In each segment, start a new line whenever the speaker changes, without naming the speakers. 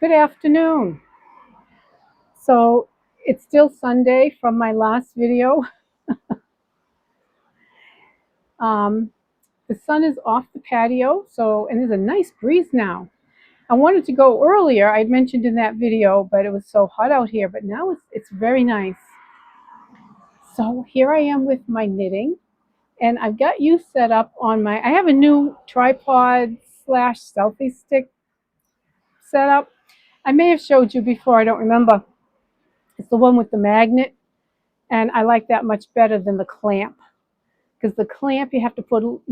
Good afternoon. So it's still Sunday from my last video. Um, the sun is off the patio, and there's a nice breeze now. I wanted to go earlier. I mentioned in that video, but it was so hot out here. But now it's very nice. So here I am with my knitting, and I've got you set up on my. I have a new tripod slash selfie stick set up. I may have showed you before. I don't remember. It's the one with the magnet, and I like that much better than the clamp. Because the clamp you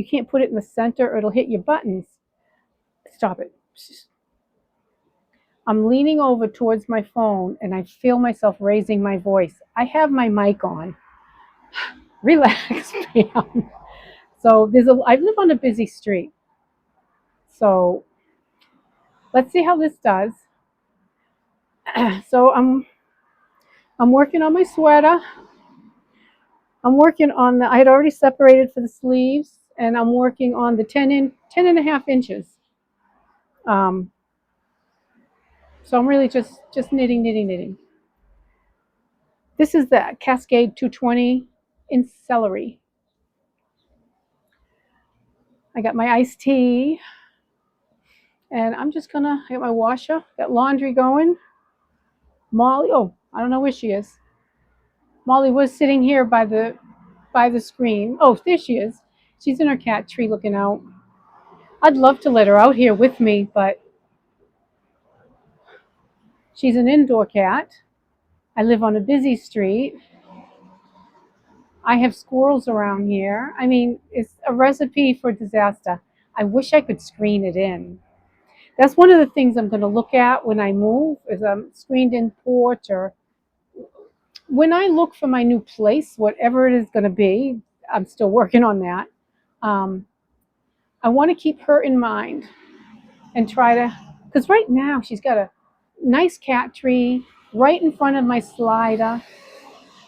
can't put it in the center or it'll hit your buttons. Stop it. I'm leaning over towards my phone and I feel myself raising my voice. I have my mic on. Relax, man. I live on a busy street. So let's see how this does. So I'm working on my sweater. I had already separated for the sleeves, and I'm working on the 10 and a half inches. Um, So I'm really just knitting. This is the Cascade 220 in celery. I got my iced tea, and I'm just gonna get my washer, got laundry going. Molly, I don't know where she is. Molly was sitting here by the screen. Oh, there she is. She's in her cat tree looking out. I'd love to let her out here with me, but she's an indoor cat. I live on a busy street. I have squirrels around here. I mean, it's a recipe for disaster. I wish I could screen it in. That's one of the things I'm going to look at when I move is a screened in porch, or when I look for my new place, whatever it is going to be. I'm still working on that. Um, I want to keep her in mind and try to, because right now she's got a nice cat tree right in front of my slider,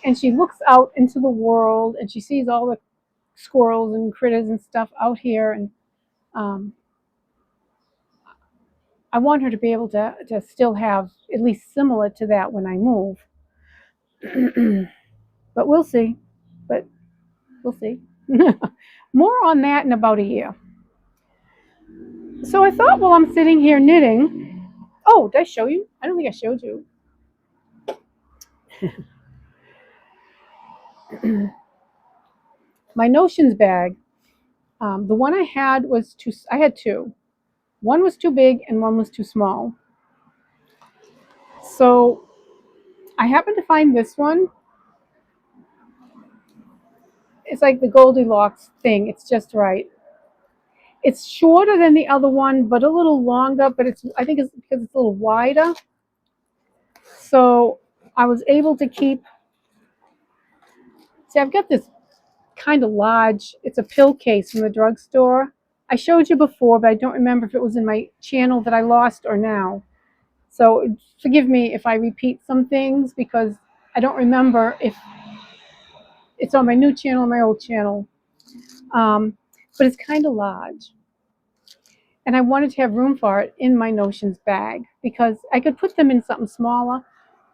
and she looks out into the world and she sees all the squirrels and critters and stuff out here, and um, I want her to be able to still have at least similar to that when I move. But we'll see. But we'll see. More on that in about a year. So I thought while I'm sitting here knitting, did I show you? I don't think I showed you. My notions bag. The one I had I had two. One was too big and one was too small. So I happened to find this one. It's like the Goldilocks thing. It's just right. It's shorter than the other one, but a little longer. But I think it's because it's a little wider. So I was able to keep. See, I've got this kind of large. It's a pill case from the drugstore. I showed you before, but I don't remember if it was in my channel that I lost or now. So forgive me if I repeat some things because I don't remember if it's on my new channel or my old channel. But it's kind of large. And I wanted to have room for it in my notions bag because I could put them in something smaller.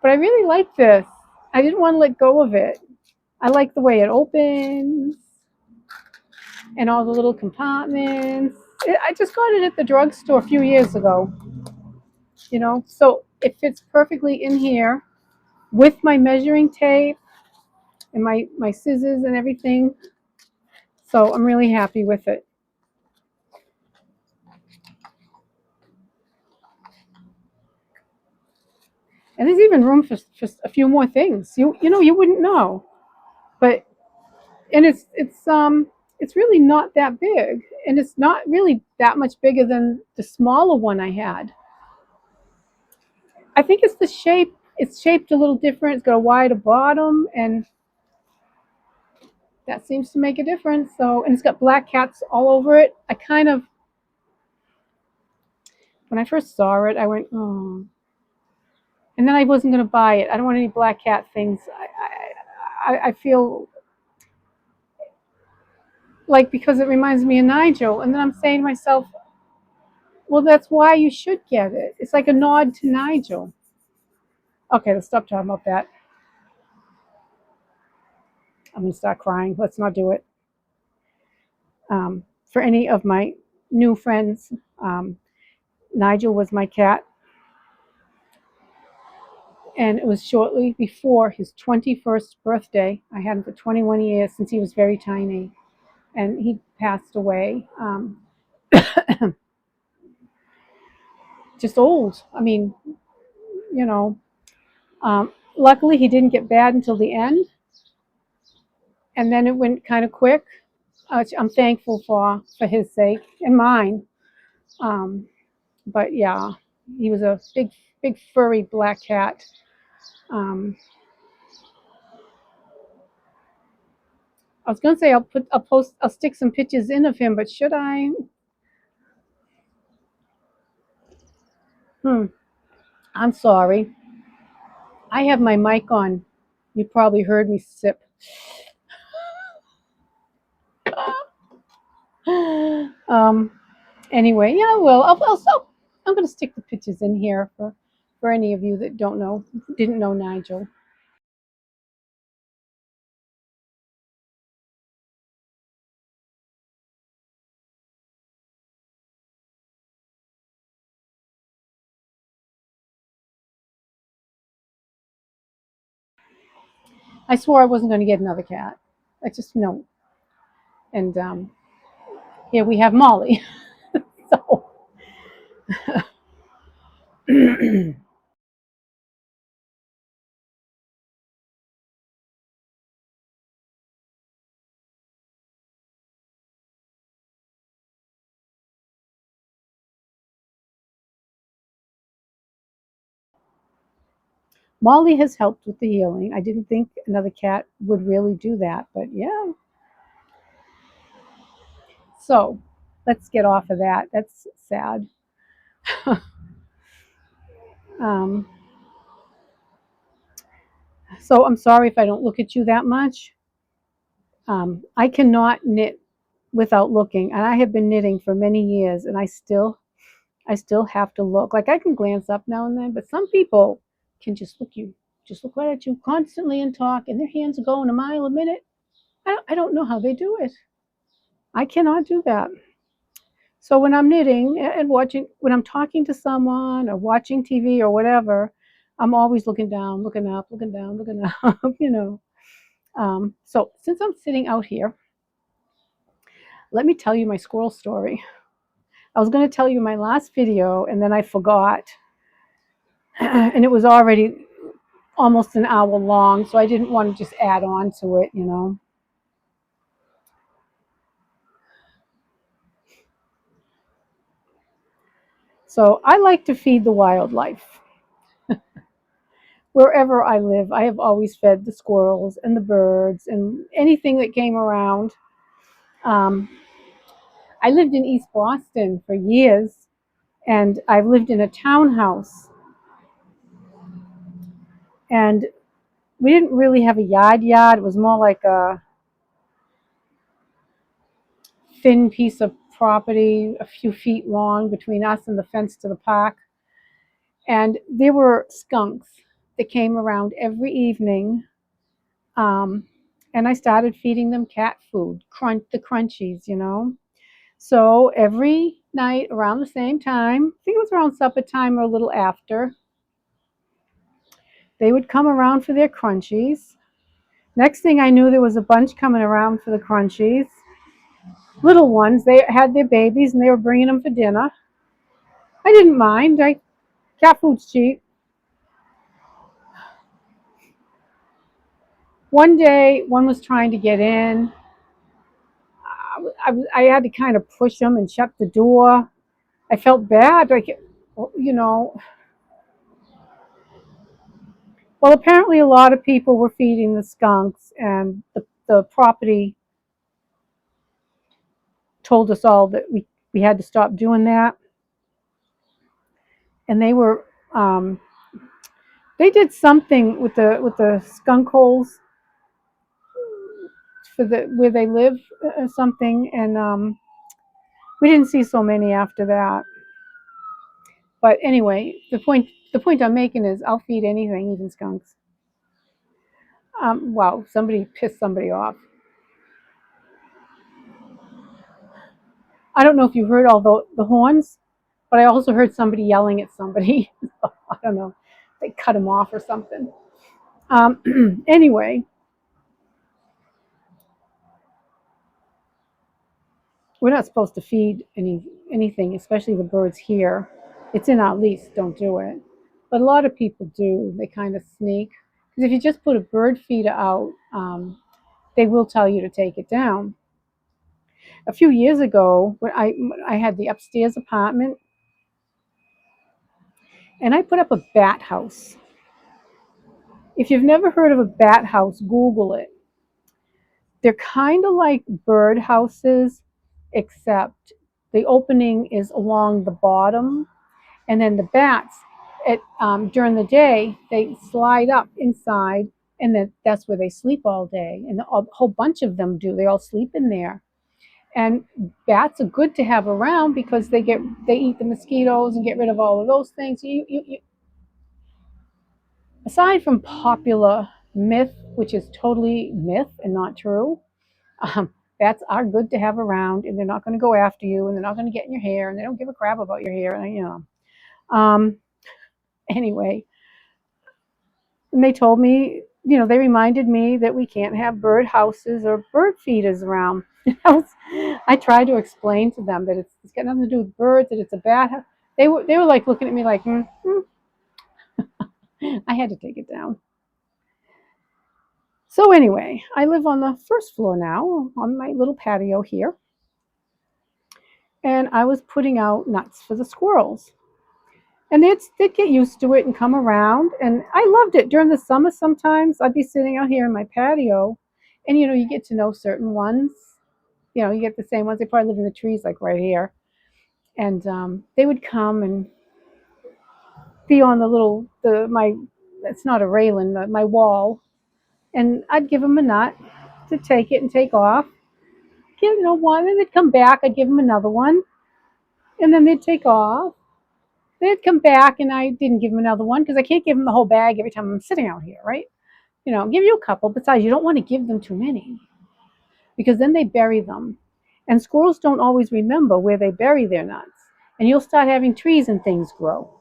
But I really like this. I didn't want to let go of it. I like the way it opens and all the little compartments. I just got it at the drugstore a few years ago. So it fits perfectly in here with my measuring tape and my scissors and everything. So I'm really happy with it. And there's even room for a few more things. You wouldn't know, but and it's really not that big, and it's not really that much bigger than the smaller one I had. I think it's the shape. It's shaped a little different. It's got a wider bottom, and that seems to make a difference. So, and it's got black cats all over it. When I first saw it, I went, oh. And then I wasn't going to buy it. I don't want any black cat things. I feel like because it reminds me of Nigel. And then I'm saying to myself, Well, that's why you should get it. It's like a nod to Nigel. Okay, let's stop talking about that. I'm going to start crying. Let's not do it. For any of my new friends, um, Nigel was my cat, and it was shortly before his 21st birthday. I had him for 21 years since he was very tiny, and he passed away. Just old. I mean, you know. Luckily, he didn't get bad until the end, and then it went kind of quick. Which I'm thankful for his sake and mine. Um, but yeah, he was a big furry black cat. Um, I was gonna say I'll stick some pictures in of him, but should I? Hmm. I'm sorry. I have my mic on. You probably heard me sip. um. Anyway, yeah. Well, I'm gonna stick the pictures in here for any of you that didn't know Nigel. I swore I wasn't going to get another cat. I just no. And here we have Molly. So Molly has helped with the healing. I didn't think another cat would really do that, but yeah. So let's get off of that. That's sad. um, so I'm sorry if I don't look at you that much. I cannot knit without looking, and I have been knitting for many years, and I still have to look. Like I can glance up now and then, but some people can just look right at you constantly and talk, and their hands are going a mile a minute. I don't know how they do it. I cannot do that. So when I'm knitting and when I'm talking to someone or watching TV or whatever, I'm always looking down, looking up, looking down, looking up, you know. So since I'm sitting out here, let me tell you my squirrel story. I was going to tell you my last video and then I forgot. And it was already almost an hour long, so I didn't want to just add on to it, you know. So I like to feed the wildlife. Wherever I live, I have always fed the squirrels and the birds and anything that came around. Um, I lived in East Boston for years, and I've lived in a townhouse. And we didn't really have a yard. It was more like a thin piece of property, a few feet long between us and the fence to the park. And there were skunks that came around every evening. Um, and I started feeding them cat food, the crunchies, you know. So every night around the same time, I think it was around supper time or a little after, they would come around for their crunchies. Next thing I knew, there was a bunch coming around for the crunchies. Little ones, they had their babies and they were bringing them for dinner. I didn't mind. Cat food's cheap. One day, one was trying to get in. I had to kind of push them and shut the door. I felt bad, like, you know. Well, apparently, a lot of people were feeding the skunks, and the property told us all that we had to stop doing that. And they did something with the skunk holes for the where they live or something, and we didn't see so many after that. But anyway, the point I'm making is I'll feed anything, even skunks. Wow, somebody pissed somebody off. I don't know if you heard all the horns, but I also heard somebody yelling at somebody. I don't know. They cut him off or something. Anyway, we're not supposed to feed anything, especially the birds here. It's in our lease. Don't do it. But a lot of people do. They kind of sneak. Because if you just put a bird feeder out, they will tell you to take it down. A few years ago, when I had the upstairs apartment, and I put up a bat house. If you've never heard of a bat house, Google it. They're kind of like bird houses, except the opening is along the bottom, and then the bats, during the day, they slide up inside, and then that's where they sleep all day. And a whole bunch of them do. They all sleep in there. And bats are good to have around because they eat the mosquitoes and get rid of all of those things. Aside from popular myth, which is totally myth and not true, bats are good to have around, and they're not going to go after you, and they're not going to get in your hair, and they don't give a crap about your hair, and Um, anyway, and they told me, they reminded me that we can't have bird houses or bird feeders around. I tried to explain to them that it's got nothing to do with birds, that it's a bat house. They were like looking at me like, I had to take it down. So anyway, I live on the first floor now, on my little patio here, and I was putting out nuts for the squirrels. And they'd get used to it and come around. And I loved it during the summer. Sometimes I'd be sitting out here in my patio, and you get to know certain ones. You get the same ones. They probably live in the trees, like right here. And they would come and be on the little the my. It's not a railing, but my wall, and I'd give them a nut to take it and take off. Give one, and they'd come back. I'd give them another one, and then they'd take off. They'd come back, and I didn't give them another one because I can't give them the whole bag every time I'm sitting out here, right? Give you a couple. Besides, you don't want to give them too many because then they bury them. And squirrels don't always remember where they bury their nuts. And you'll start having trees and things grow.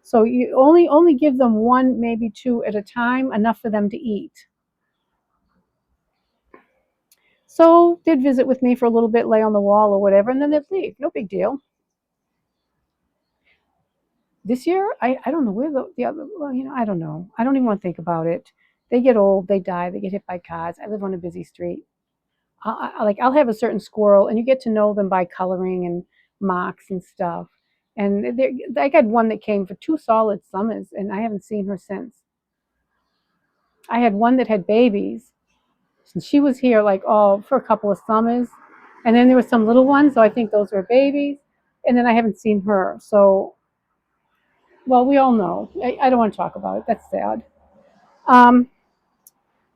So you only give them one, maybe two at a time, enough for them to eat. So they'd visit with me for a little bit, lay on the wall or whatever, and then they'd leave. No big deal. This year, I don't know where the other, well, I don't know. I don't even want to think about it. They get old, they die, they get hit by cars. I live on a busy street. I'll have a certain squirrel, and you get to know them by coloring and marks and stuff. And I got one that came for 2 solid summers, and I haven't seen her since. I had one that had babies, and she was here like for a couple of summers, and then there were some little ones, so I think those were babies, and then I haven't seen her. So, well, we all know. I don't want to talk about it. That's sad. Um,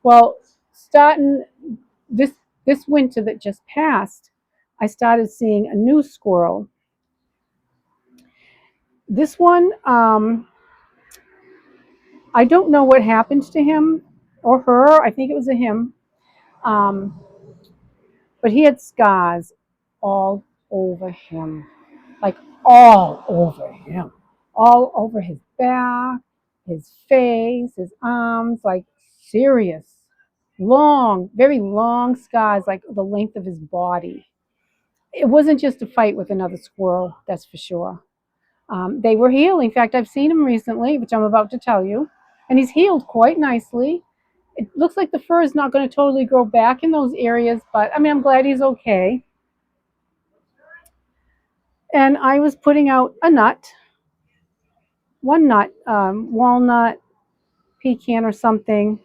well, starting this this winter that just passed, I started seeing a new squirrel. This one, I don't know what happened to him or her. I think it was a him. Um, but he had scars all over him, like all over him, all over his back, his face, his arms, like serious, long, very long scars, like the length of his body. It wasn't just a fight with another squirrel, that's for sure. They were healing. In fact, I've seen him recently, which I'm about to tell you, and he's healed quite nicely. It looks like the fur is not going to totally grow back in those areas, but I mean, I'm glad he's okay. And I was putting out a nut, one nut, walnut, pecan, or something,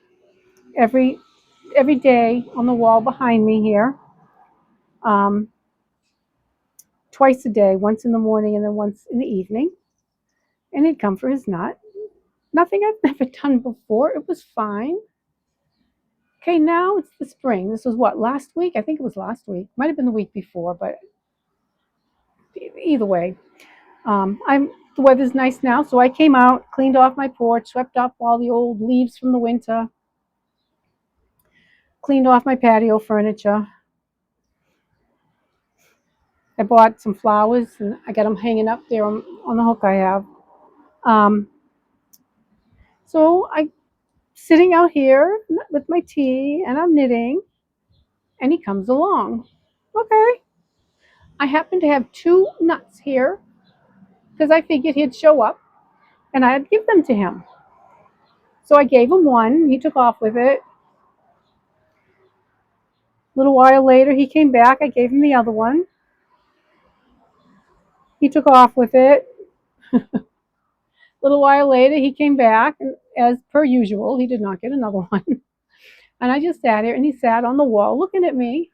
every every day on the wall behind me here, um, twice a day, once in the morning and then once in the evening. And he'd come for his nut. Nothing I've never done before. It was fine. Okay, now it's the spring. This was what, last week? I think it was last week. Might have been the week before, but either way. The weather's nice now, so I came out, cleaned off my porch, swept up all the old leaves from the winter, cleaned off my patio furniture. I bought some flowers and I got them hanging up there on the hook I have. Um, so I'm sitting out here with my tea and I'm knitting, and he comes along. Okay. I happen to have two nuts here because I figured he'd show up and I'd give them to him. So I gave him one. He took off with it. A little while later, he came back. I gave him the other one. He took off with it. A little while later, he came back. And as per usual, he did not get another one. And I just sat here and he sat on the wall looking at me.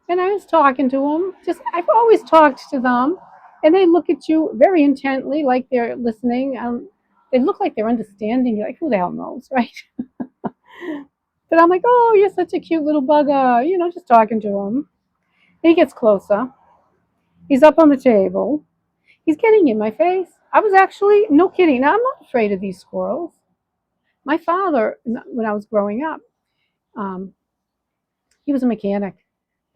And I was talking to him. I've always talked to them. And they look at you very intently, like they're listening. They look like they're understanding. You're like, who the hell knows, right? But I'm like, oh, you're such a cute little bugger, just talking to him. And he gets closer. He's up on the table. He's getting in my face. I was actually, no kidding. Now, I'm not afraid of these squirrels. My father, when I was growing up, um, he was a mechanic.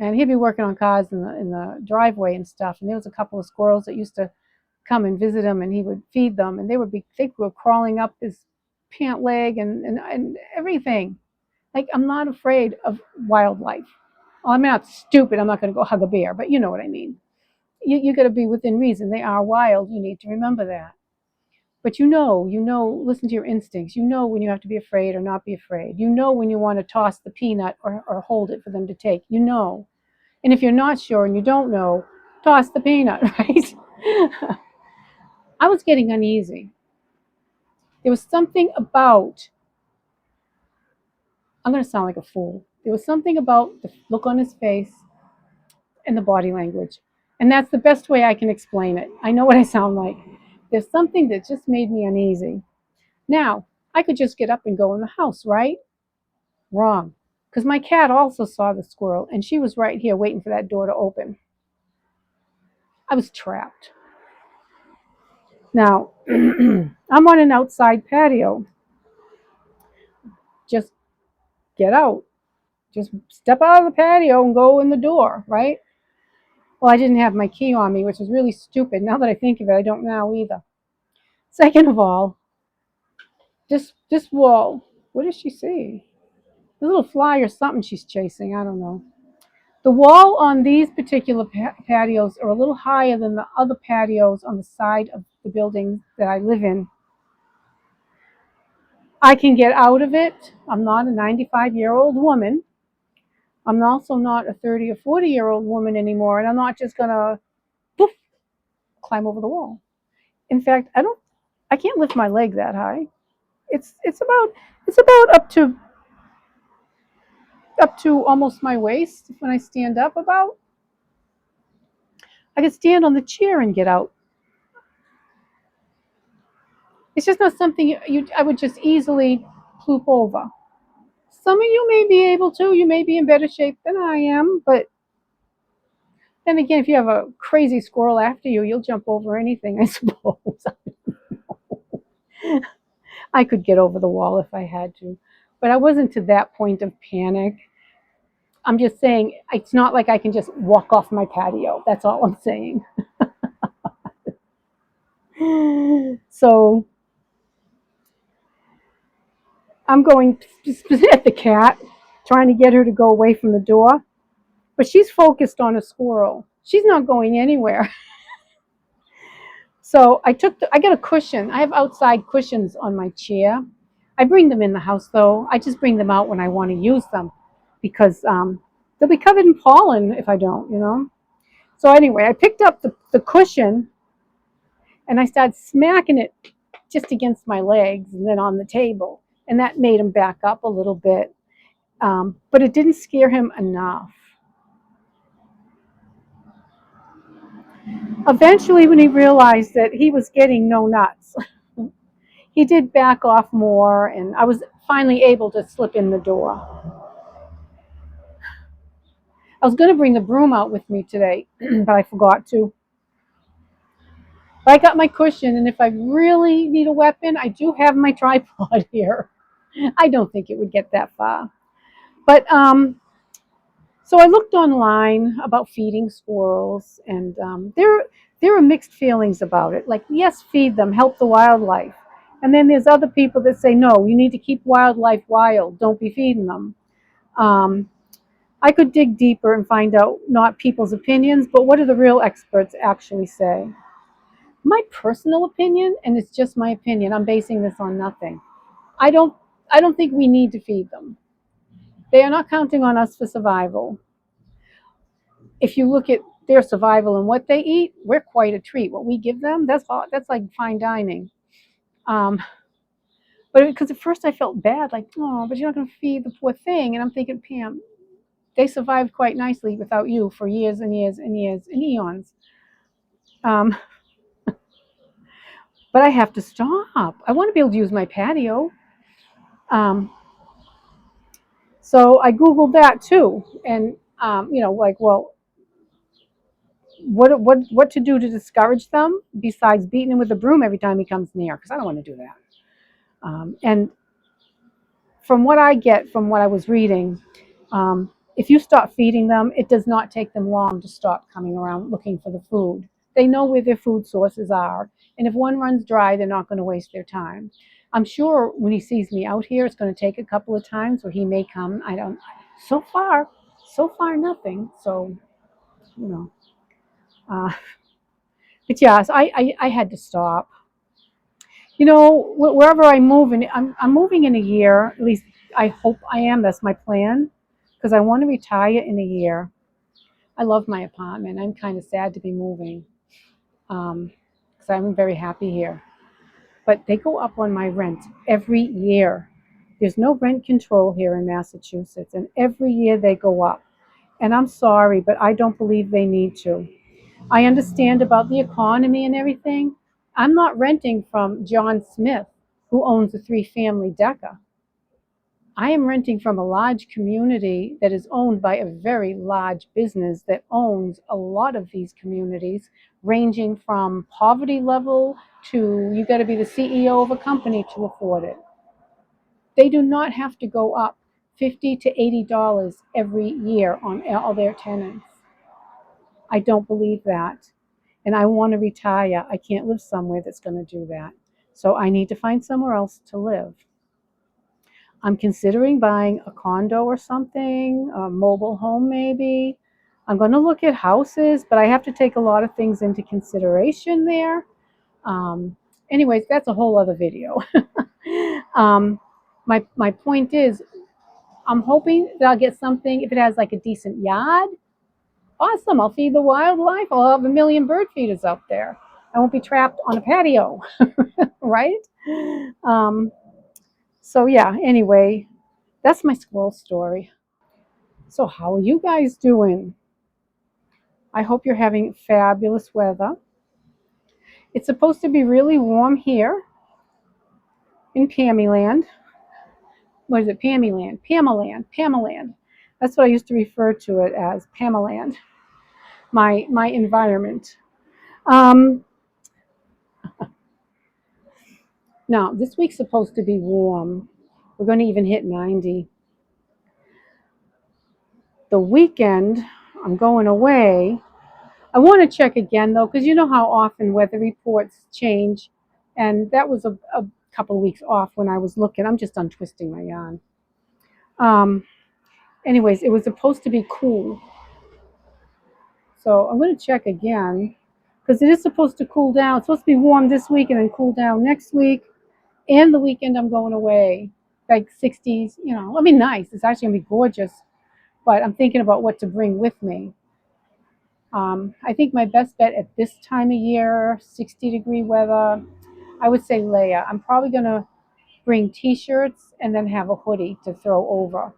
And he'd be working on cars in the driveway and stuff. And there was a couple of squirrels that used to come and visit him, and he would feed them. And they were crawling up his pant leg and everything. Like, I'm not afraid of wildlife. Well, I'm not stupid. I'm not going to go hug a bear, but you know what I mean. You got to be within reason. They are wild. You need to remember that. But listen to your instincts. You know when you have to be afraid or not be afraid. You know when you want to toss the peanut or hold it for them to take. You know. And if you're not sure and you don't know, toss the peanut, right? I was getting uneasy. There was something about, I'm going to sound like a fool. There was something about the look on his face and the body language. And that's the best way I can explain it. I know what I sound like. There's something that just made me uneasy. Now, I could just get up and go in the house, right? Wrong. Because my cat also saw the squirrel, and she was right here waiting for that door to open. I was trapped. Now, I'm on an outside patio. Just get out. Just step out of the patio and go in the door, right? Well, I didn't have my key on me, which was really stupid. Now that I think of it, I don't now either. Second of all, this wall, what does she see? A little fly or something she's chasing. I don't know. The wall on these particular patios are a little higher than the other patios on the side of the building that I live in. I can get out of it. I'm not a 95-year-old woman. I'm also not a 30 or 40-year-old woman anymore, and I'm not just gonna poof, climb over the wall. In fact, I can't lift my leg that high. It's about up to almost my waist when I stand up. About I could stand on the chair and get out. It's just not something I would just easily ploop over. Some of you may be able to. You may be in better shape than I am, but then again, if you have a crazy squirrel after you, you'll jump over anything, I suppose. I could get over the wall if I had to, but I wasn't to that point of panic. I'm just saying it's not like I can just walk off my patio. That's all I'm saying. So I'm going at the cat, trying to get her to go away from the door, but she's focused on a squirrel. She's not going anywhere. So I got a cushion. I have outside cushions on my chair. I bring them in the house though. I just bring them out when I want to use them because they'll be covered in pollen if I don't. So anyway, I picked up the cushion and I started smacking it just against my legs and then on the table. And that made him back up a little bit. But it didn't scare him enough. Eventually, when he realized that he was getting no nuts, he did back off more, and I was finally able to slip in the door. I was going to bring the broom out with me today, but I forgot to. But I got my cushion, and if I really need a weapon, I do have my tripod here. I don't think it would get that far. But so I looked online about feeding squirrels, and there are mixed feelings about it. Like, yes, feed them, help the wildlife. And then there's other people that say, no, you need to keep wildlife wild. Don't be feeding them. Um, I could dig deeper and find out not people's opinions, but what do the real experts actually say? My personal opinion, and it's just my opinion, I'm basing this on nothing. I don't I don't think we need to feed them. They are not counting on us for survival. If you look at their survival and what they eat, we're quite a treat. What we give them, that's like fine dining. Um, but because at first I felt bad, like, oh, but you're not going to feed the poor thing. And I'm thinking, Pam, they survived quite nicely without you for years and years and years and eons. Um, but I have to stop. I want to be able to use my patio. Um, so I Googled that too. And, like, well, what to do to discourage them besides beating him with a broom every time he comes near? Because I don't want to do that. And from what I get from what I was reading, if you stop feeding them, it does not take them long to stop coming around looking for the food. They know where their food sources are. And if one runs dry, they're not going to waste their time. I'm sure when he sees me out here, it's going to take a couple of times where he may come. I don't, so far, nothing. So, you know, uh, but yeah, so I had to stop. Wherever I move, and I'm moving in a year. At least I hope I am. That's my plan, because I want to retire in a year. I love my apartment. I'm kind of sad to be moving, because I'm very happy here. But they go up on my rent every year. There's no rent control here in Massachusetts, and every year they go up. And I'm sorry, but I don't believe they need to. I understand about the economy and everything. I'm not renting from John Smith, who owns a three-family Decca. I am renting from a large community that is owned by a very large business that owns a lot of these communities, ranging from poverty level to you got to be the CEO of a company to afford it. They do not have to go up $50 to $80 every year on all their tenants. I don't believe that. And I want to retire. I can't live somewhere that's going to do that. So I need to find somewhere else to live. I'm considering buying a condo or something, a mobile home maybe. I'm going to look at houses, but I have to take a lot of things into consideration there. Um, Anyways, that's a whole other video. um, my point is, I'm hoping that I'll get something if it has like a decent yard. Awesome. I'll feed the wildlife. I'll have a million bird feeders out there. I won't be trapped on a patio, right? Um, so, yeah, anyway, that's my squirrel story. So, how are you guys doing? I hope you're having fabulous weather. It's supposed to be really warm here in Pamiland. What is it? Pamiland. Pamaland. Pamaland. That's what I used to refer to it as, Pamaland, my environment. Um, Now, this week's supposed to be warm. We're going to even hit 90. The weekend, I'm going away. I want to check again, though, because you know how often weather reports change. And that was a couple of weeks off when I was looking. I'm just untwisting my yarn. Um, Anyways, it was supposed to be cool. So I'm going to check again because it is supposed to cool down. It's supposed to be warm this week and then cool down next week. And the weekend I'm going away, like 60s, it'll be nice. It's actually going to be gorgeous. But I'm thinking about what to bring with me. I think my best bet at this time of year, 60-degree weather, I would say layer. I'm probably going to bring t-shirts and then have a hoodie to throw over.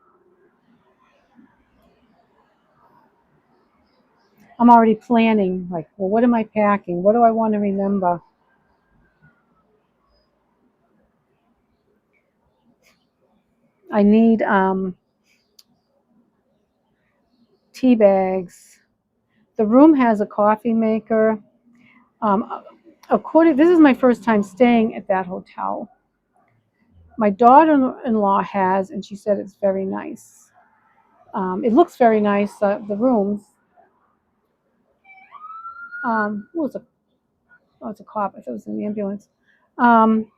I'm already planning, like, well, what am I packing? What do I want to remember? I need tea bags. The room has a coffee maker. Um, this is my first time staying at that hotel. My daughter-in-law has, and she said it's very nice. It looks very nice. The rooms. What was it? Oh, it's a cop. I thought it was an ambulance. Um,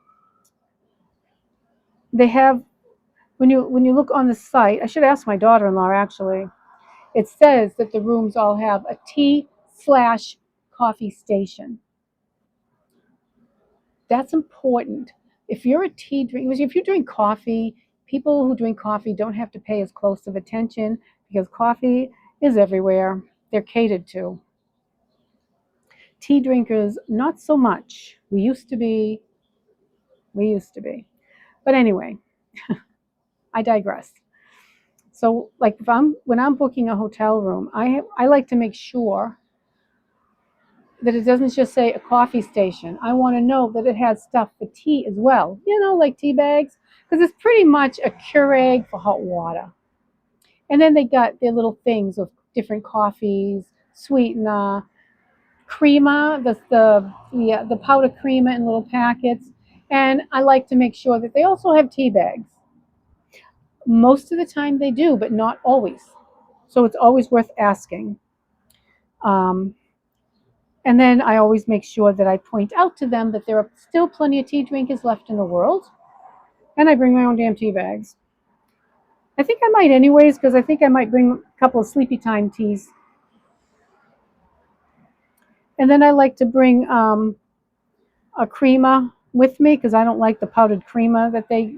they have when you look on the site. I should ask my daughter-in-law actually. It says that the rooms all have a tea/coffee station. That's important. If you're a tea drinker, if you drink coffee, people who drink coffee don't have to pay as close of attention because coffee is everywhere. They're catered to. Tea drinkers, not so much. We used to be. We used to be. But anyway, I digress. So, like, when I'm booking a hotel room, I like to make sure that it doesn't just say a coffee station. I want to know that it has stuff for tea as well. Like tea bags, because it's pretty much a Keurig for hot water. And then they got their little things of different coffees, sweetener, crema, the powder crema in little packets. And I like to make sure that they also have tea bags. Most of the time they do, but not always. So it's always worth asking. Um, and then I always make sure that I point out to them that there are still plenty of tea drinkers left in the world. And I bring my own damn tea bags. I think I might anyways, because I think I might bring a couple of sleepy time teas. And then I like to bring a crema with me because I don't like the powdered crema that they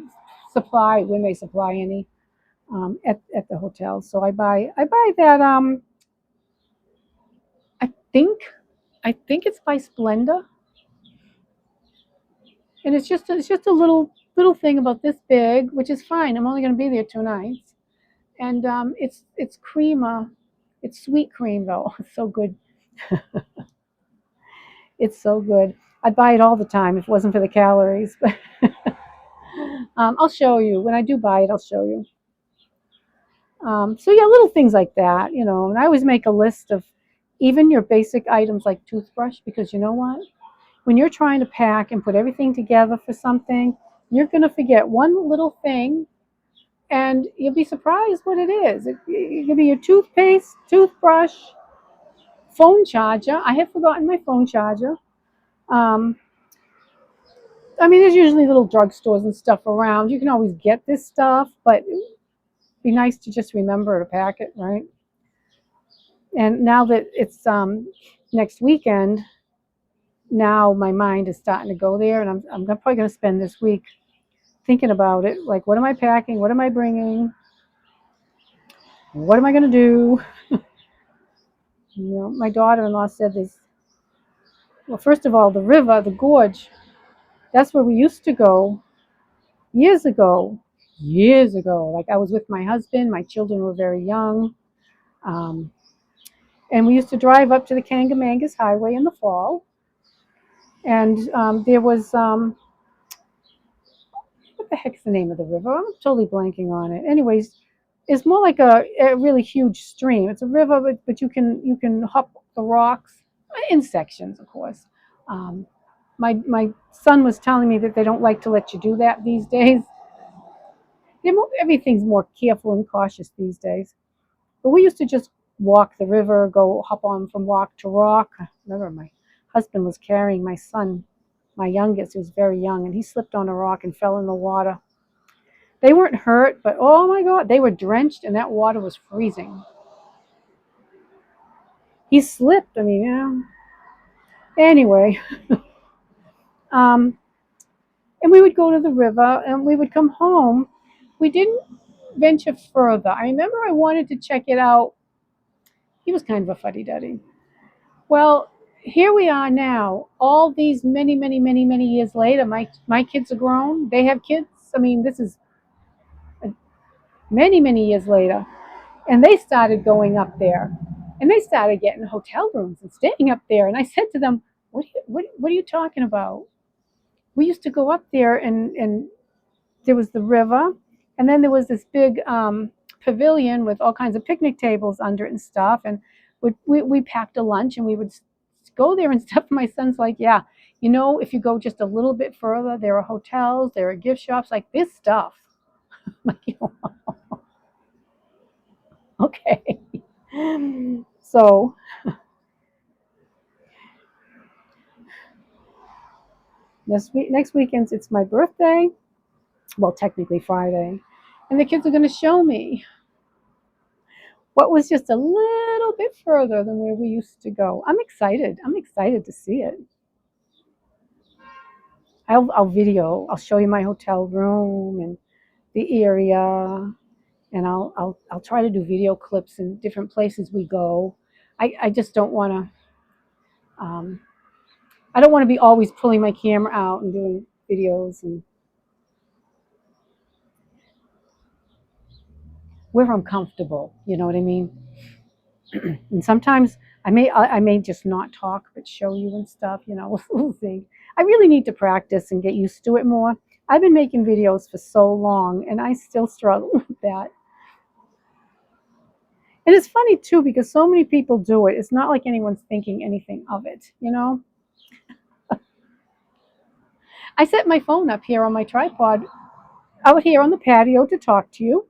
supply when they supply any at the hotel. So I buy that I think it's by Splenda, and it's just a little thing about this big, which is fine. I'm only going to be there 2 nights, and it's crema. It's sweet cream though. It's so good. It's so good. I'd buy it all the time if it wasn't for the calories. But I'll show you when I do buy it. I'll show you. So yeah, little things like that, And I always make a list of even your basic items like toothbrush, because you know what? When you're trying to pack and put everything together for something, you're going to forget one little thing, and you'll be surprised what it is. It could be your toothpaste, toothbrush, phone charger. I have forgotten my phone charger. Um, I mean, there's usually little drugstores and stuff around. You can always get this stuff, but it'd be nice to just remember to pack it, right? And now that it's next weekend, now my mind is starting to go there, and I'm probably going to spend this week thinking about it. Like, what am I packing? What am I bringing? What am I going to do? My daughter-in-law said this. Well, first of all, the river, the gorge, that's where we used to go years ago. Years ago. Like, I was with my husband. My children were very young. Um, and we used to drive up to the Kangamangas Highway in the fall. And there was, what the heck's the name of the river? I'm totally blanking on it. Anyways, it's more like a really huge stream. It's a river, but you can hop the rocks in sections, of course. Um, my son was telling me that they don't like to let you do that these days. Everything's more careful and cautious these days. But we used to just walk the river, go hop on from rock to rock. I remember my husband was carrying my son, my youngest, who was very young, and he slipped on a rock and fell in the water. They weren't hurt, but oh my God, they were drenched, and that water was freezing. He slipped. I mean, Anyway, um, and we would go to the river, and we would come home. We didn't venture further. I remember I wanted to check it out. He was kind of a fuddy-duddy. Well, here we are now. All these many, many, many, many years later, my kids are grown. They have kids. I mean, this is many, many years later. And they started going up there. And they started getting hotel rooms and staying up there. And I said to them, what are you talking about? We used to go up there, and there was the river. And then there was this big pavilion with all kinds of picnic tables under it and stuff. And we packed a lunch and we would go there and stuff. My son's like, yeah, if you go just a little bit further, there are hotels, there are gift shops, like this stuff. Like, okay. So next weekend, it's my birthday. Well, technically Friday. And the kids are going to show me what was just a little bit further than where we used to go. I'm excited. I'm excited to see it. I'll video. I'll show you my hotel room and the area, and I'll try to do video clips in different places we go. I just don't want to. I don't want to be always pulling my camera out and doing videos and where I'm comfortable. You know what I mean? And sometimes I may just not talk but show you and stuff. We'll see. I really need to practice and get used to it more. I've been making videos for so long, and I still struggle with that. And it's funny too because so many people do it. It's not like anyone's thinking anything of it. I set my phone up here on my tripod out here on the patio to talk to you.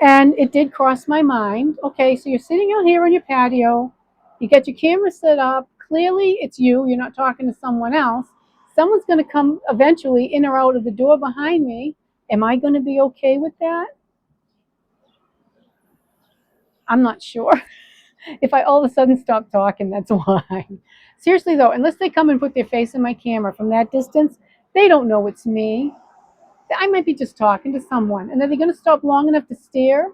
And it did cross my mind. Okay, so you're sitting out here on your patio. You got your camera set up. Clearly, it's you. You're not talking to someone else. Someone's going to come eventually in or out of the door behind me. Am I going to be okay with that? I'm not sure. If I all of a sudden stop talking, that's why. Seriously, though, unless they come and put their face in my camera from that distance, they don't know it's me. I might be just talking to someone. And are they going to stop long enough to stare?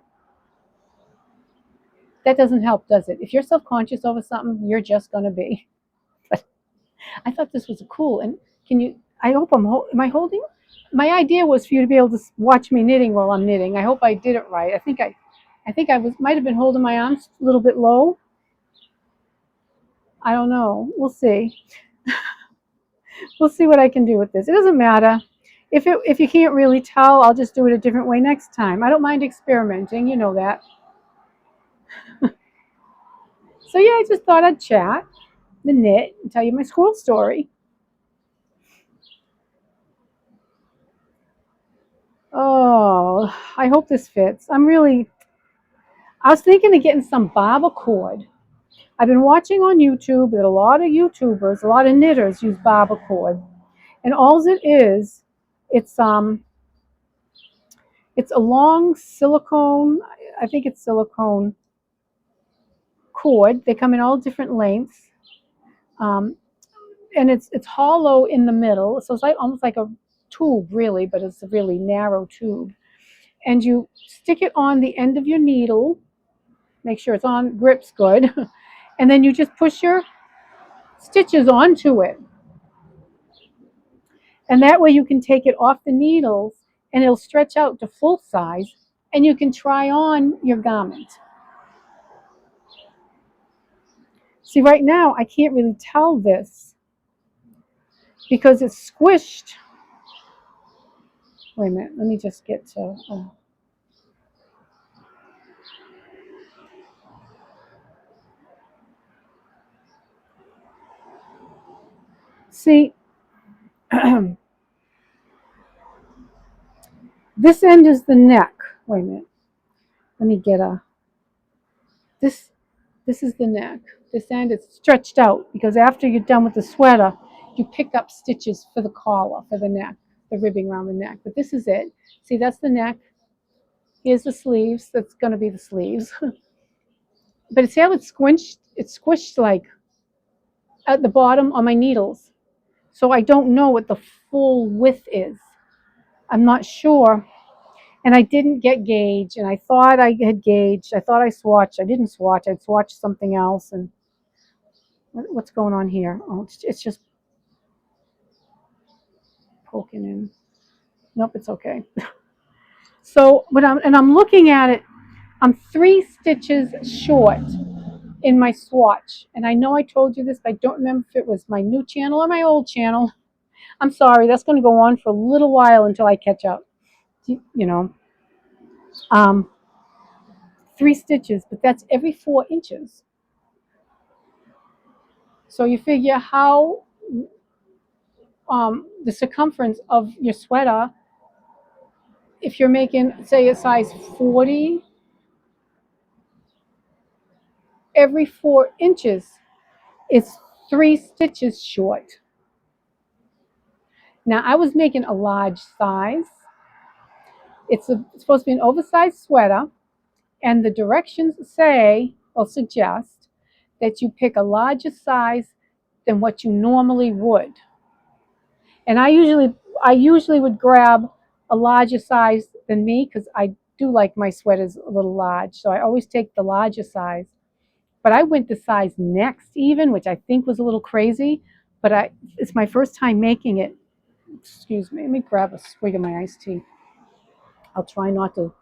That doesn't help, does it? If you're self-conscious over something, you're just going to be. But I thought this was cool. And I hope am I holding? My idea was for you to be able to watch me knitting while I'm knitting. I hope I did it right. I might have been holding my arms a little bit low. I don't know. We'll see. We'll see what I can do with this. It doesn't matter. If you can't really tell, I'll just do it a different way next time. I don't mind experimenting, you know that. So yeah, I just thought I'd chat, the knit, and tell you my squirrel story. Oh, I hope this fits. I was thinking of getting some barber cord. I've been watching on YouTube that a lot of YouTubers, a lot of knitters use barber cord. And all it is, it's it's a long silicone, I think it's silicone cord. They come in all different lengths. Um, and it's hollow in the middle. So it's like almost like a tube really, but it's a really narrow tube. And you stick it on the end of your needle, make sure it's on, grips good. And then you just push your stitches onto it. And that way you can take it off the needles and it'll stretch out to full size and you can try on your garment. See, right now I can't really tell this because it's squished. Wait a minute, let me just get to... See, this end is the neck. Wait a minute. Let me get this is the neck. This end is stretched out because after you're done with the sweater, you pick up stitches for the collar, for the neck, the ribbing around the neck. But this is it. See, that's the neck. Here's the sleeves. That's going to be the sleeves. But see how it's squished? It's squished like at the bottom on my needles. So I don't know what the full width is. I'm not sure. And I didn't get gauge, and I thought I had gauged. I thought I swatched. I didn't swatch. I'd swatched something else. And what's going on here? Oh, it's just poking in. Nope, it's okay. So I'm looking at it. I'm 3 stitches short in my swatch. And I know I told you this, but I don't remember if it was my new channel or my old channel. I'm sorry. That's going to go on for a little while until I catch up. You know. Um, 3 stitches, but that's every 4 inches. So you figure how the circumference of your sweater, if you're making, say, a size 40, every 4 inches is 3 stitches short. Now, I was making a large size. It's supposed to be an oversized sweater, and the directions say or suggest that you pick a larger size than what you normally would. And I usually would grab a larger size than me because I do like my sweaters a little large. So I always take the larger size. But I went the size next even, which I think was a little crazy. But it's my first time making it. Excuse me. Let me grab a swig of my iced tea. I'll try not to.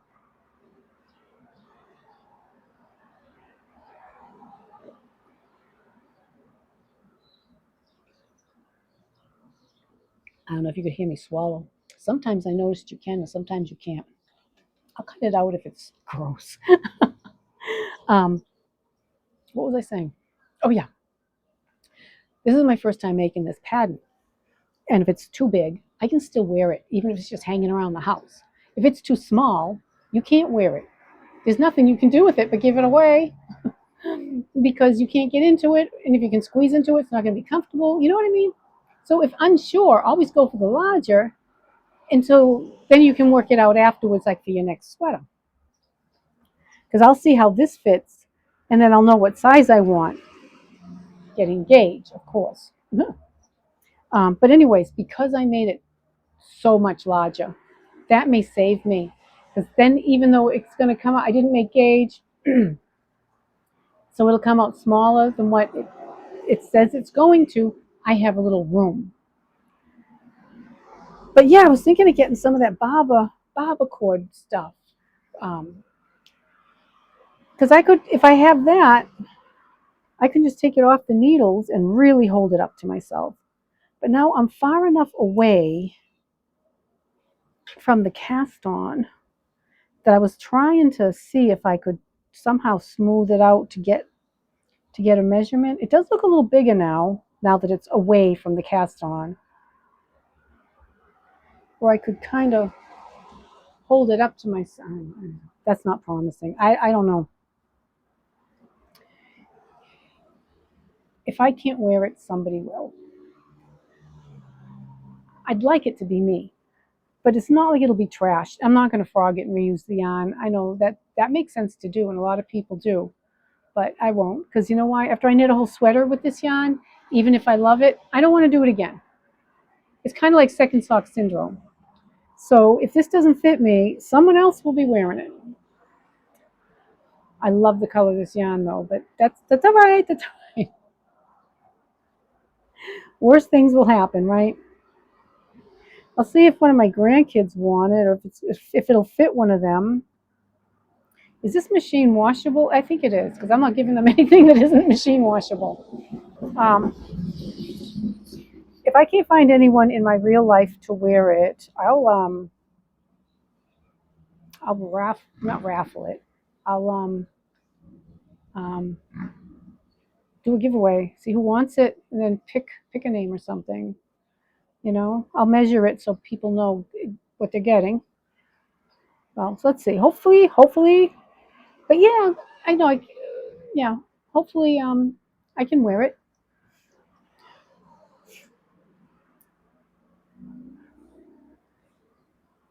I don't know if you could hear me swallow. Sometimes I noticed you can, and sometimes you can't. I'll cut it out if it's gross. um, what was I saying? Oh yeah, this is my first time making this pattern. And if it's too big, I can still wear it, even if it's just hanging around the house. If it's too small, you can't wear it. There's nothing you can do with it but give it away because you can't get into it. And if you can squeeze into it, it's not going to be comfortable. You know what I mean? So if unsure, always go for the larger until then you can work it out afterwards, like for your next sweater. Because I'll see how this fits and then I'll know what size I want. Getting gauge, of course. But anyways, because I made it so much larger, that may save me. Because then, even though it's going to come out, I didn't make gauge, so it'll come out smaller than what it says it's going to. I have a little room. But yeah, I was thinking of getting some of that barber cord stuff. Because I could, if I have that, I can just take it off the needles and really hold it up to myself. But now I'm far enough away from the cast on that I was trying to see if I could somehow smooth it out to get a measurement. It does look a little bigger now that it's away from the cast on, where I could kind of hold it up to my son. That's not promising. I don't know. If I can't wear it, somebody will. I'd like it to be me, but it's not like it'll be trashed. I'm not going to frog it and reuse the yarn. I know that makes sense to do, and a lot of people do, but I won't, because you know why? After I knit a whole sweater with this yarn, even if I love it, I don't want to do it again. It's kind of like second sock syndrome. So if this doesn't fit me, someone else will be wearing it. I love the color of this yarn though, but that's all right. That's all right. Worst things will happen, right? I'll see if one of my grandkids want it, or if it'll fit one of them. Is this machine washable? I think it is, because I'm not giving them anything that isn't machine washable. Um, if I can't find anyone in my real life to wear it, I'll not raffle it. I'll um, do a giveaway. See who wants it, and then pick a name or something. I'll measure it so people know what they're getting. Well, so let's see. Hopefully, but yeah, I know. Yeah, hopefully, I can wear it.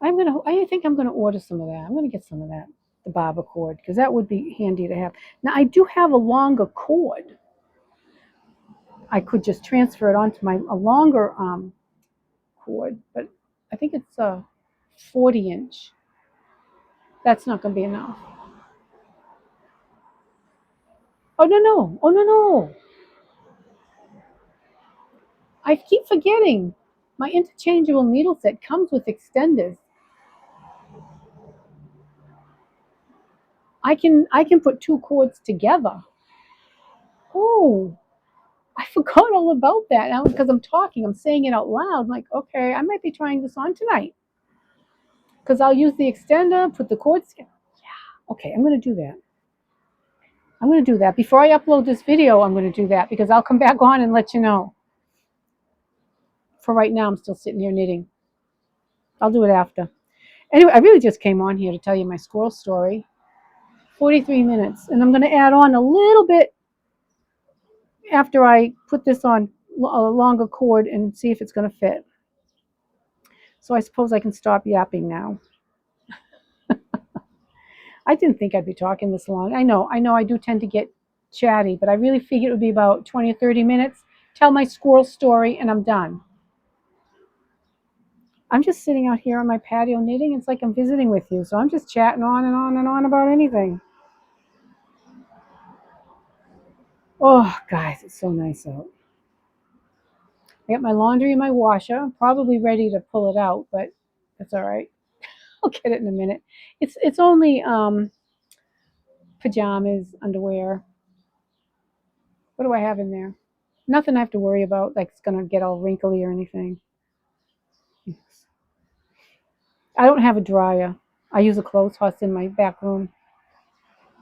I think I'm gonna order some of that. I'm gonna get some of that, the barber cord, because that would be handy to have. Now I do have a longer cord. I could just transfer it onto a longer cord, but I think it's a 40 inch. That's not gonna be enough. Oh no no! Oh no no! I keep forgetting. My interchangeable needle set comes with extenders. I can put 2 cords together. Oh, I forgot all about that now because I'm talking. I'm saying it out loud. I'm like, okay, I might be trying this on tonight because I'll use the extender, put the cords together. Okay, I'm going to do that. I'm going to do that. Before I upload this video, I'm going to do that because I'll come back on and let you know. For right now, I'm still sitting here knitting. I'll do it after. Anyway, I really just came on here to tell you my squirrel story. 43 minutes. And I'm going to add on a little bit after I put this on a longer cord and see if it's going to fit. So I suppose I can stop yapping now. I didn't think I'd be talking this long. I know I do tend to get chatty, but I really figured it would be about 20 or 30 minutes. Tell my squirrel story and I'm done. I'm just sitting out here on my patio knitting. It's like I'm visiting with you. So I'm just chatting on and on and on about anything. Oh, guys, it's so nice out. I got my laundry in my washer. I'm probably ready to pull it out, but that's all right. I'll get it in a minute. It's only pajamas, underwear. What do I have in there? Nothing I have to worry about, like it's gonna get all wrinkly or anything. I don't have a dryer. I use a clothes horse in my back room.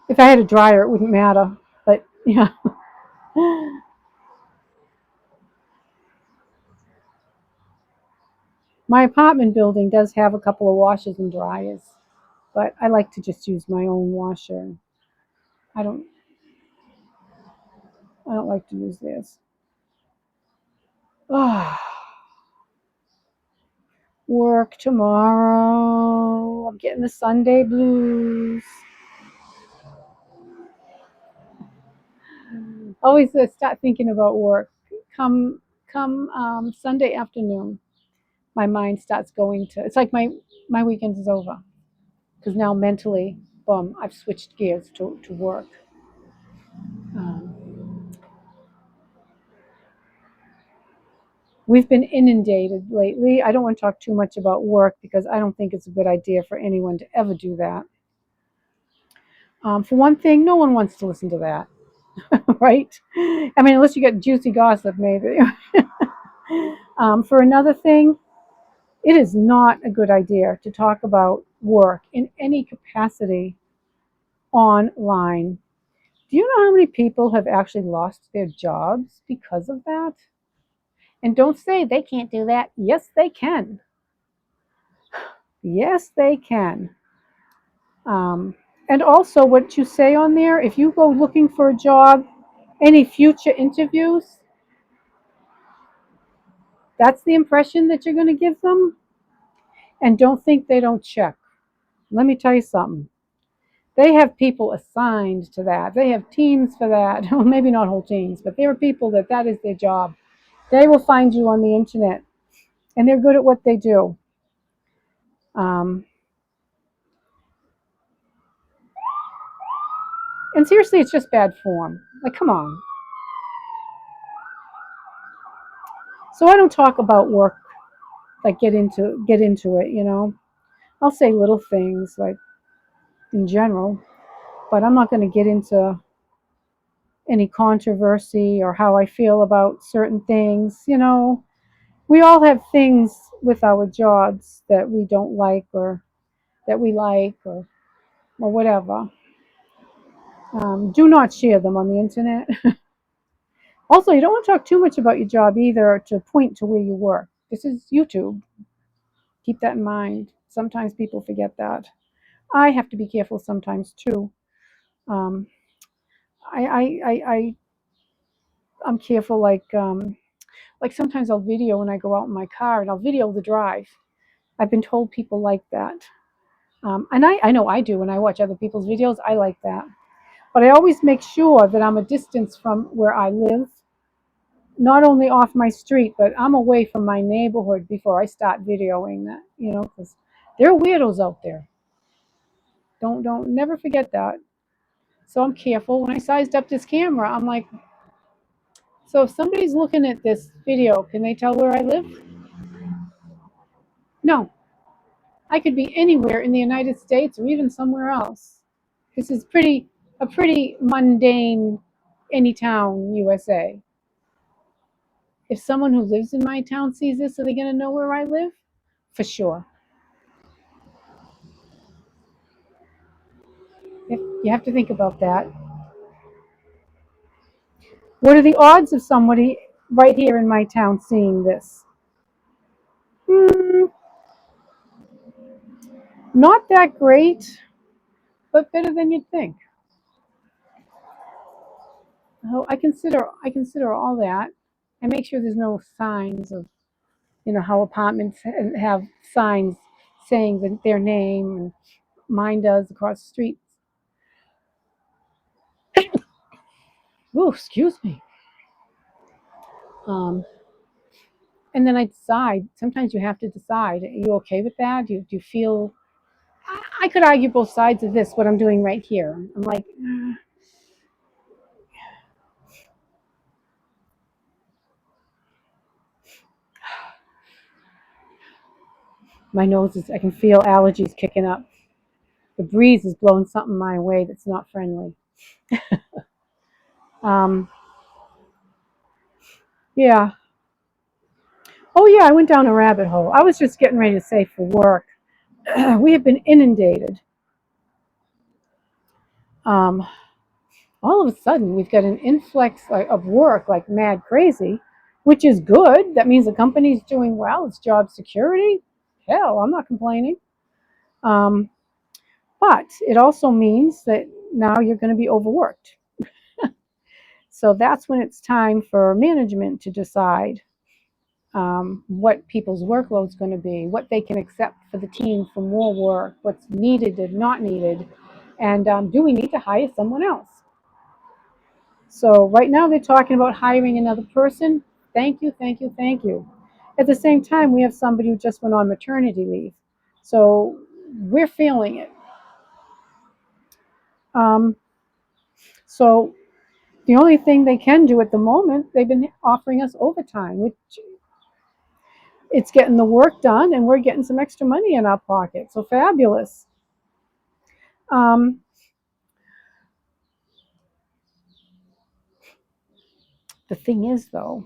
If I had a dryer, it wouldn't matter. But yeah, my apartment building does have a couple of washers and dryers, but I like to just use my own washer. I don't. I don't like to use theirs. Oh, work tomorrow. I'm getting the Sunday blues. Always start thinking about work. Come Sunday afternoon, my mind starts going to. It's like my weekend is over because now mentally, boom, I've switched gears to work. Um, we've been inundated lately. I don't want to talk too much about work because I don't think it's a good idea for anyone to ever do that. For one thing, no one wants to listen to that, right? I mean, unless you get juicy gossip, maybe. For another thing, it is not a good idea to talk about work in any capacity online. Do you know how many people have actually lost their jobs because of that? And don't say they can't do that. Yes, they can. Yes, they can. Um, and also, what you say on there, if you go looking for a job, any future interviews, that's the impression that you're going to give them. And don't think they don't check. Let me tell you something. They have people assigned to that. They have teams for that. Well, maybe not whole teams, but there are people that is their job. They will find you on the internet, and they're good at what they do. Um, and seriously, it's just bad form. Like, come on. So I don't talk about work, like get into it. I'll say little things like in general, but I'm not going to get into any controversy or how I feel about certain things. We all have things with our jobs that we don't like or that we like or whatever. Do not share them on the internet. Also, you don't want to talk too much about your job either to point to where you work. This is YouTube. Keep that in mind. Sometimes people forget that. I have to be careful sometimes too. Um, I, I, I, I, I'm careful like sometimes I'll video when I go out in my car and I'll video the drive. I've been told people like that. And I know I do when I watch other people's videos. I like that. But I always make sure that I'm a distance from where I live, not only off my street, but I'm away from my neighborhood before I start videoing that, because there are weirdos out there. Don't never forget that. So I'm careful. When I sized up this camera, I'm like, so if somebody's looking at this video, can they tell where I live? No. I could be anywhere in the United States or even somewhere else. This is a pretty mundane any town USA. If someone who lives in my town sees this, are they going to know where I live? For sure. You have to think about that. What are the odds of somebody right here in my town seeing this? Hmm, not that great, but better than you'd think. So I consider all that. I make sure there's no signs of how apartments have signs saying their name, and mine does across the street. Oh, excuse me. Um, and then I decide. Sometimes you have to decide. Are you okay with that? Do you feel? I could argue both sides of this. What I'm doing right here. I'm like, my nose is. I can feel allergies kicking up. The breeze is blowing something my way that's not friendly. Um, yeah. Oh yeah, I went down a rabbit hole. I was just getting ready to say for work. We have been inundated. Um, all of a sudden, we've got an influx of work like mad crazy, which is good. That means the company's doing well. It's job security. Hell, I'm not complaining. Um, but it also means that now you're going to be overworked. So that's when it's time for management to decide what people's workload is going to be, what they can accept for the team for more work, what's needed and not needed, and do we need to hire someone else? So right now they're talking about hiring another person. Thank you, thank you, thank you. At the same time, we have somebody who just went on maternity leave, so we're feeling it. Um, so the only thing they can do at the moment, they've been offering us overtime, which it's getting the work done, and we're getting some extra money in our pocket. So fabulous. Um, the thing is, though,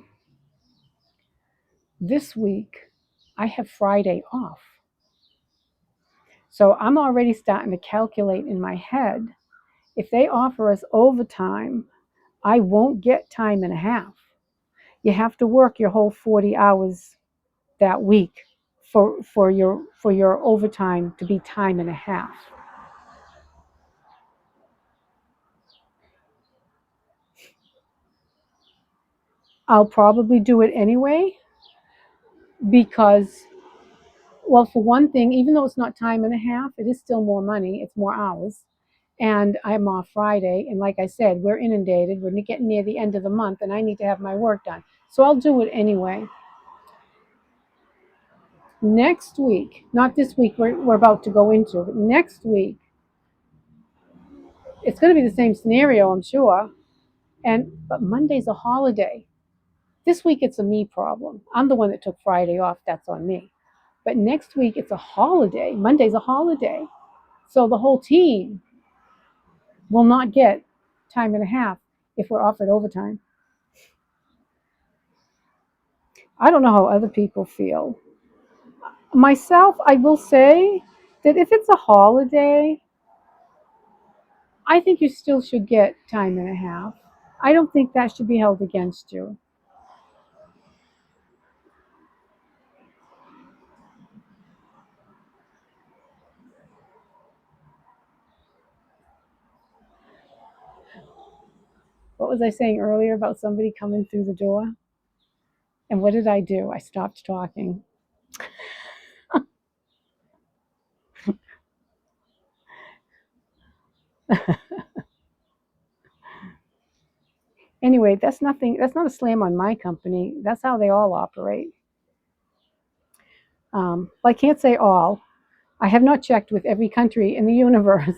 this week I have Friday off. So I'm already starting to calculate in my head, if they offer us overtime, I won't get time and a half. You have to work your whole 40 hours that week for your overtime to be time and a half. I'll probably do it anyway because, well, for one thing, even though it's not time and a half, it is still more money. It's more hours. And I'm off Friday. And like I said, we're inundated. We're getting near the end of the month, and I need to have my work done. So I'll do it anyway. Next week, not this week we're about to go into, but next week, it's going to be the same scenario, I'm sure. But Monday's a holiday. This week it's a me problem. I'm the one that took Friday off. That's on me. But next week it's a holiday. Monday's a holiday. So the whole team will not get time and a half if we're offered overtime. I don't know how other people feel. Myself, I will say that if it's a holiday, I think you still should get time and a half. I don't think that should be held against you. What was I saying earlier about somebody coming through the door? And what did I do? I stopped talking. Anyway, that's nothing. That's not a slam on my company. That's how they all operate. Well, I can't say all. I have not checked with every country in the universe,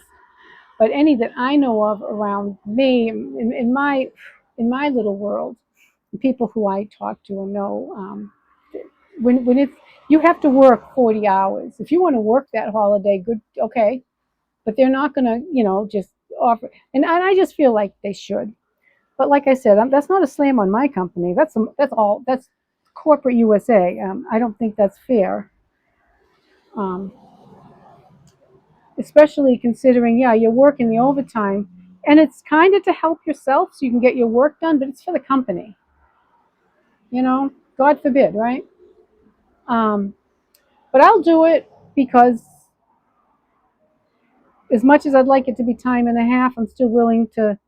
but any that I know of around me in my little world, people who I talk to and know, when it's you have to work 40 hours. If you want to work that holiday, good, okay, but they're not going to, just offer. And I just feel like they should. But like I said, that's not a slam on my company. That's all. That's corporate USA. I don't think that's fair. Um, especially considering, yeah, you're working the overtime, and it's kind of to help yourself so you can get your work done, but it's for the company, you know. God forbid, right? Um, but I'll do it because as much as I'd like it to be time and a half, I'm still willing to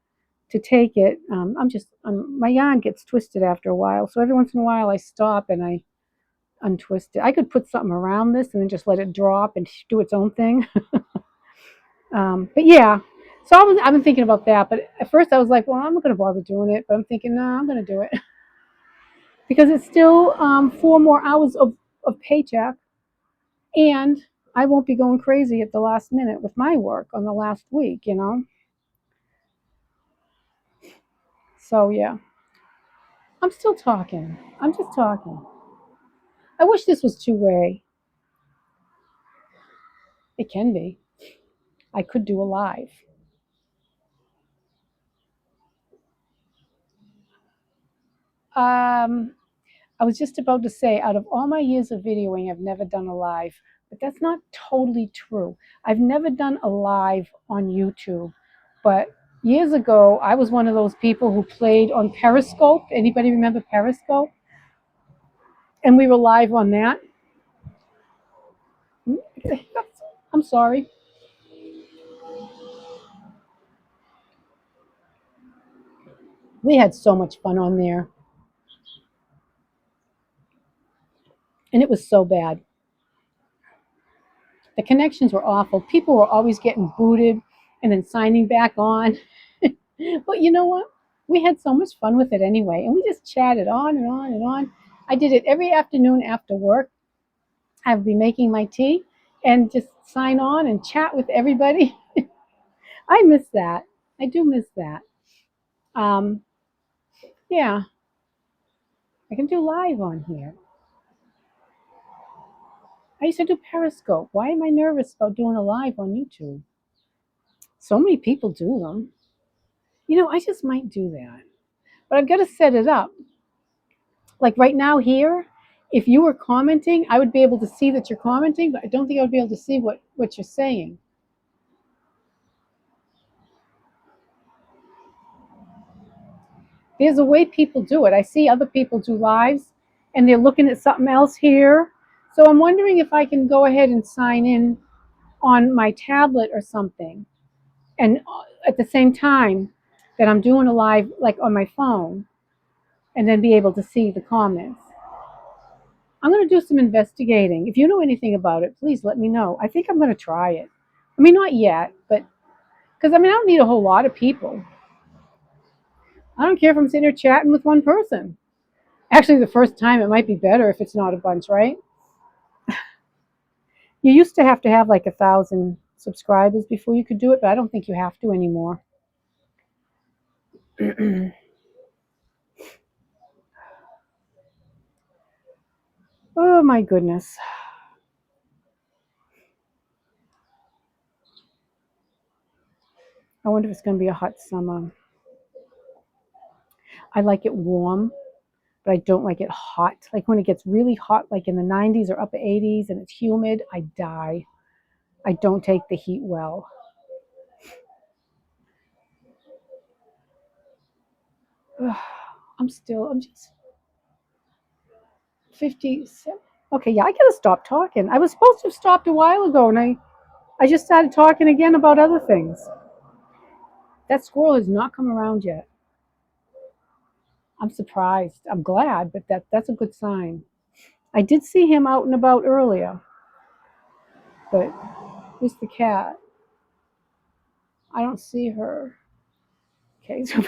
take it. My yarn gets twisted after a while, so every once in a while I stop and I untwist it. I could put something around this and then just let it drop and do its own thing. But yeah, so I've been thinking about that. But at first I was like, well, I'm not going to bother doing it. But I'm thinking, no, I'm going to do it because it's still 4 more hours of paycheck, and I won't be going crazy at the last minute with my work on the last week, you know. So yeah, I'm still talking. I'm just talking. I wish this was two-way. It can be. I could do a live. Um, I was just about to say, out of all my years of videoing, I've never done a live, but that's not totally true. I've never done a live on YouTube, but years ago, I was one of those people who played on Periscope. Anybody remember Periscope? And we were live on that. I'm sorry. We had so much fun on there, and it was so bad. The connections were awful. People were always getting booted and then signing back on. But you know what? We had so much fun with it anyway, and we just chatted on and on and on. I did it every afternoon after work. I would be making my tea and just sign on and chat with everybody. I miss that. I do miss that. Um, yeah, I can do live on here. I used to do Periscope. Why am I nervous about doing a live on YouTube? So many people do them. You know, I just might do that. But I've got to set it up. Like right now here, if you were commenting, I would be able to see that you're commenting, but I don't think I would be able to see what you're saying. There's a way people do it. I see other people do lives and they're looking at something else here. So I'm wondering if I can go ahead and sign in on my tablet or something. And at the same time that I'm doing a live, like on my phone, and then be able to see the comments. I'm going to do some investigating. If you know anything about it, please let me know. I think I'm going to try it. I mean, not yet, but because I mean, I don't need a whole lot of people. I don't care if I'm sitting here chatting with one person. Actually, the first time it might be better if it's not a bunch, right? You used to have like 1,000 subscribers before you could do it, but I don't think you have to anymore. Oh my goodness. I wonder if it's going to be a hot summer. I like it warm, but I don't like it hot. Like when it gets really hot, like in the 90s or upper 80s, and it's humid, I die. I don't take the heat well. Ugh, I'm just 57. Okay, yeah, I gotta stop talking. I was supposed to have stopped a while ago, and I just started talking again about other things. That squirrel has not come around yet. I'm surprised. I'm glad, but that's a good sign. I did see him out and about earlier, but where's the cat? I don't see her. Okay, so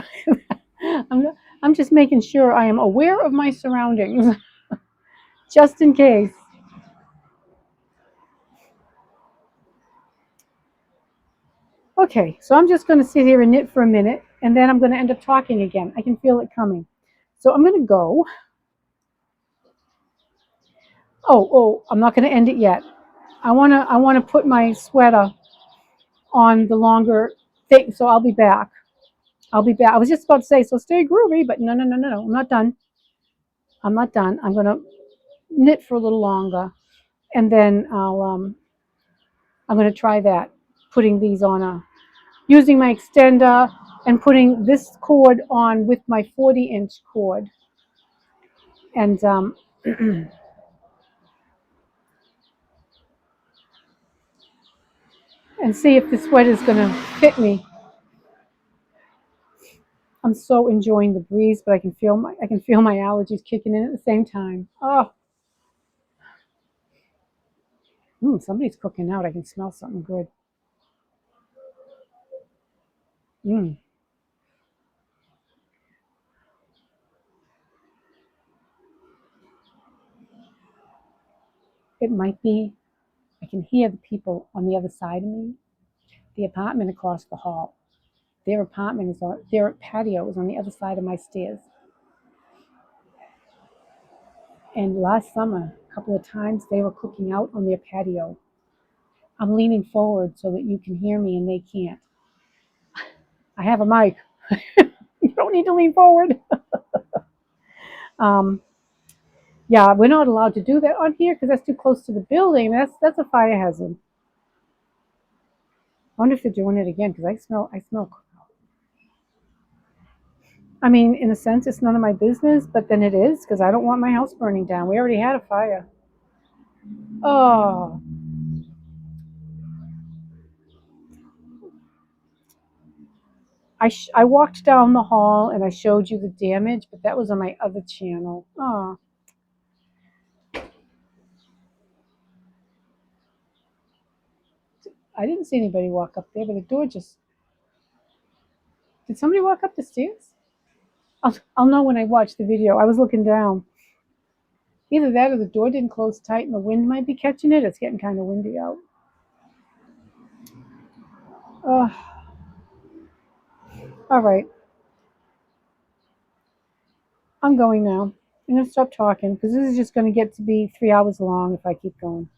I'm just making sure I am aware of my surroundings, just in case. Okay, so I'm just going to sit here and knit for a minute, and then I'm going to end up talking again. I can feel it coming. So I'm going to go. Oh, I'm not going to end it yet. I want to put my sweater on the longer thing, so I'll be back. I'll be back. I was just about to say, so stay groovy, but no, no, no, no, no. I'm not done. I'm not done. I'm going to knit for a little longer, and then I'm going to try that. putting these on using my extender and putting this cord on with my 40-inch cord. And and see if the sweater is going to fit me. I'm so enjoying the breeze, but I can feel my allergies kicking in at the same time. Oh, somebody's cooking out. I can smell something good. Mm. It might be. I can hear the people on the other side of me. The apartment across the hall. Their patio is on the other side of my stairs. And last summer, a couple of times, they were cooking out on their patio. I'm leaning forward so that you can hear me and they can't. I have a mic. You don't need to lean forward. Yeah, we're not allowed to do that on here because that's too close to the building. That's a fire hazard. I wonder if they're doing it again because I smell cookout. I mean, in a sense, it's none of my business, but then it is because I don't want my house burning down. We already had a fire. Oh, I walked down the hall and I showed you the damage, but that was on my other channel. Oh, I didn't see anybody walk up there, but the door just. Did somebody walk up the stairs? I'll know when I watch the video. I was looking down. Either that or the door didn't close tight and the wind might be catching it. It's getting kind of windy out. Oh, all right. I'm going now. I'm going to stop talking because this is just going to get to be 3 hours long if I keep going.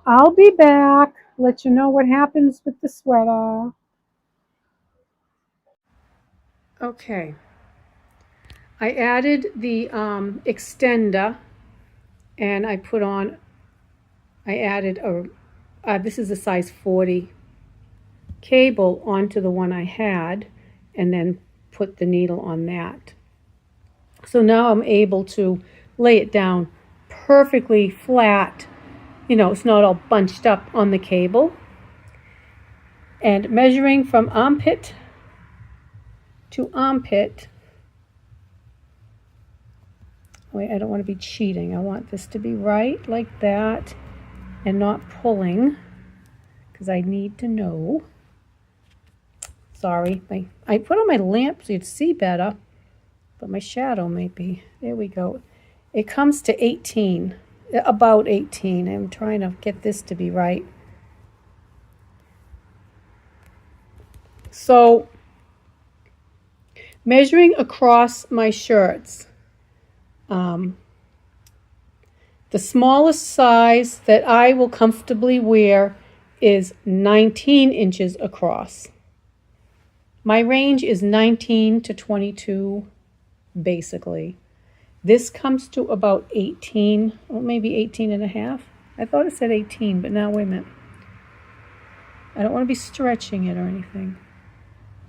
I'll be back. Let you know what happens with the sweater. Okay. I added the extender and I added this is a size 40 cable onto the one I had and then put the needle on that. So now I'm able to lay it down perfectly flat. You know, it's not all bunched up on the cable. And measuring from armpit to armpit. Wait, I don't want to be cheating. I want this to be right like that and not pulling because I need to know. Sorry, I put on my lamp so you'd see better, but my shadow may be. There we go. It comes to 18, about 18. I'm trying to get this to be right. So, measuring across my shirts, the smallest size that I will comfortably wear is 19 inches across. My range is 19 to 22, basically. This comes to about 18, or maybe 18 and a half. I thought it said 18, but now wait a minute. I don't want to be stretching it or anything.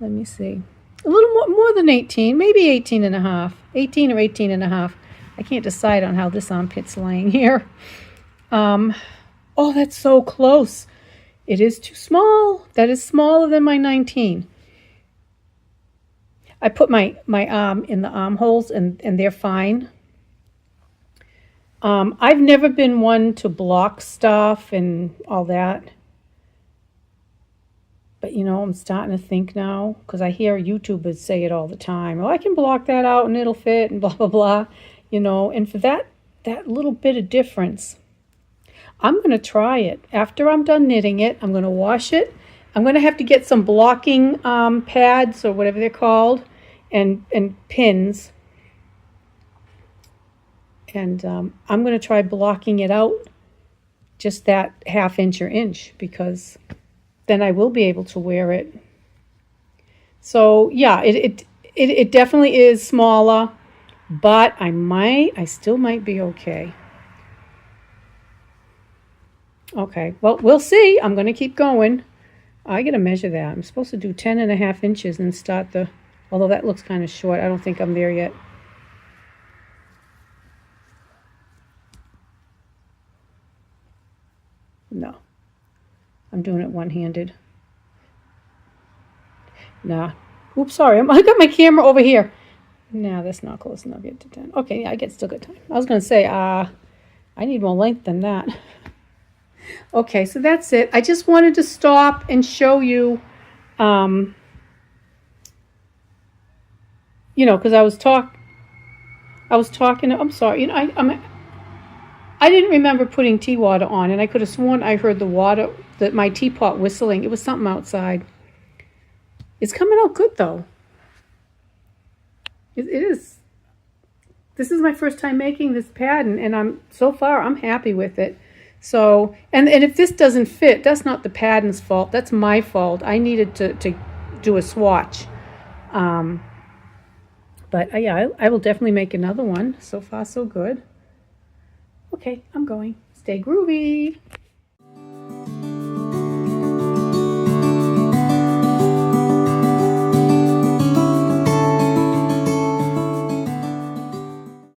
Let me see. A little more than 18, maybe 18 and a half. 18 or 18 and a half. I can't decide on how this armpit's laying here. Oh, that's so close. It is too small. That is smaller than my 19. I put my arm in the armholes and they're fine. I've never been one to block stuff and all that. But, you know, I'm starting to think now, because I hear YouTubers say it all the time. Oh, I can block that out and it'll fit and blah, blah, blah. You know, and for that little bit of difference, I'm going to try it. After I'm done knitting it, I'm going to wash it. I'm going to have to get some blocking pads or whatever they're called and pins. And I'm going to try blocking it out just that ½ inch or inch, because then I will be able to wear it. So yeah, it definitely is smaller, but I still might be okay. Okay, well, we'll see. I'm going to keep going. I got to measure that. I'm supposed to do 10.5 inches and start the, although that looks kind of short. I don't think I'm there yet. No, I'm doing it one-handed. Nah. Oops, sorry. I got my camera over here. No, that's not close enough yet to 10. Okay, yeah, I get still good time. I was going to say, I need more length than that. Okay, so that's it. I just wanted to stop and show you, because I was talking. I'm sorry. I didn't remember putting tea water on, and I could have sworn I heard my teapot whistling. It was something outside. It's coming out good though. It is. This is my first time making this pattern, and I'm happy with it. So, and if this doesn't fit, that's not the pattern's fault. That's my fault. I needed to do a swatch. But yeah, I will definitely make another one. So far, so good. Okay, I'm going. Stay groovy.